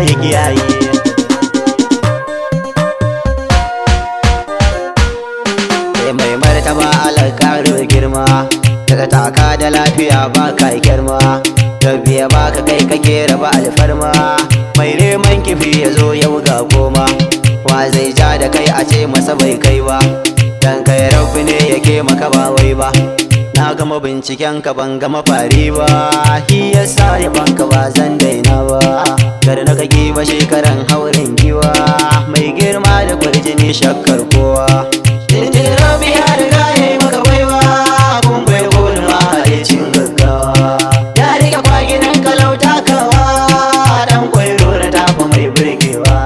ya kiyaye. Mai martaba alƙaro girma, daga taka da lafiya ba ka girma, rabbiya ba ka kai kake raba alfarma. Mai neman kifi ya zo yau ga goma, wa zai ja da kai a ce masa bai kai ba, dan kai rabbi ne yake maka ba wai ba. Na gama binciken ka ban gama fari ba, shi yasa yaban ka ba zan daina ba. Gar na kake ba shekaran hauren giwa, mai girma da kwarjini shakkar kowa. Rabbi ya riga ya yi maka baiwa, kun bai gulma ya cin gaggawa. Ya riga kwaginan kalau takawa, dan kwairo na tafa mai burgewa.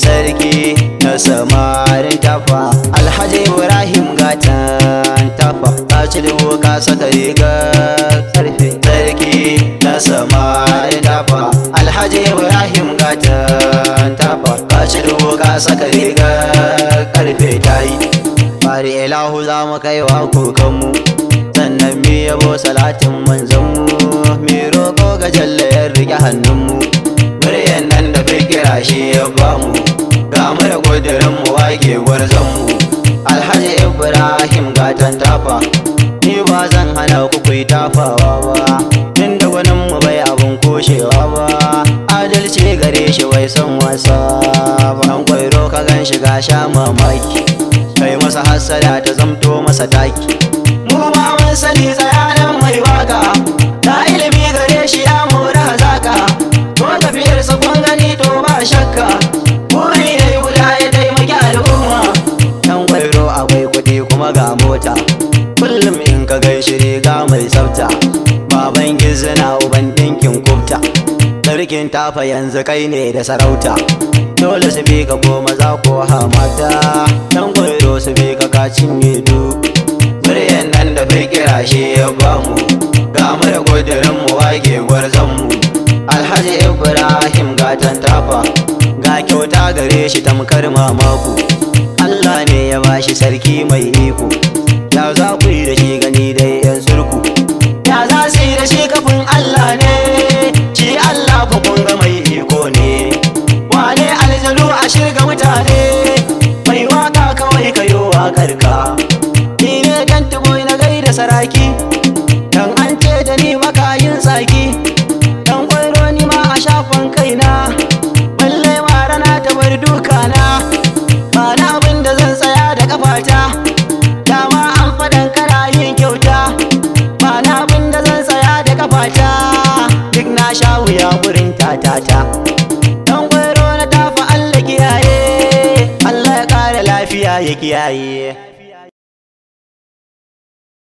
Sarki na samarin tafa, Alhaji Ibrahim gatan tafa, ka ci dubu ka saka rigar karfe. Sarki na samarin tafa, Alhaji Ibrahim gatan tafa, ka ci dubu ka saka rigar karfe. Tayi fari ilahu za mu kai wa kukanmu, sannan mi yabo salatin manzanmu, mi roƙo ga jalla ya riƙe hannunmu. Muryan nan da fikira shi ya bamu, ga mu da ƙudurin mu wake gwarzonmu. Alhaji Ibrahim gatan tafa, ni ba zan hana ku kuyi tafawa ba, tunda gwanin mu bai abun kushewa ba. Adalci gare shi bai son wasa ba, an kwairo ka gan shiga sha mamaki, kai masa hassada ta zamto masa taki. Mu ma mun sani tsayanan mai waka, da ilimi gare shi ya mora hazaka, ko tafiyarsa kun gani to ba shakka, buri ne guda ya taimaki al'umma. Dan kwairo akwai kuɗi kuma ga mota, kullum in ka gaishe riga mai tsafta, baban gizina uban ɗinkin kubta. Sarkin tafa yanzu kai ne da sarauta, dole su bi ka ko maza ko hamata, dan kwairo su bi ka kacin yedu. Muryan nan da bai kira shi ya bamu, ga mu da kudurin mu wage gwarzonmu. Alhaji Ibrahim gatan tafa, ga kyauta gare shi tamkar mamaku, Allah ne ya bashi sarki mai iko. Ya za ku yi da shi gani dai yan surku, ya za su yi da shi kafin Allah ne, shi Allah fa kun ga mai iko ne. Wane aljanu a shirga mutane, mai waka kawai kayo wakar ka. Ni ne kan tuboy na gaida saraki, dan an ce da ni makayin tsaki, dan kwairo ni ma a shafan kaina, balle ma rana ta bar dukana. Ba na abin da zan tsaya da kafata, dama an faɗan kana yin kyauta. Ba na abin da zan tsaya da kafata, duk na sha wuya gurin tatata. Dan kwairo na tafa Allah kiyaye, Allah ya kare lafiya ya kiyaye.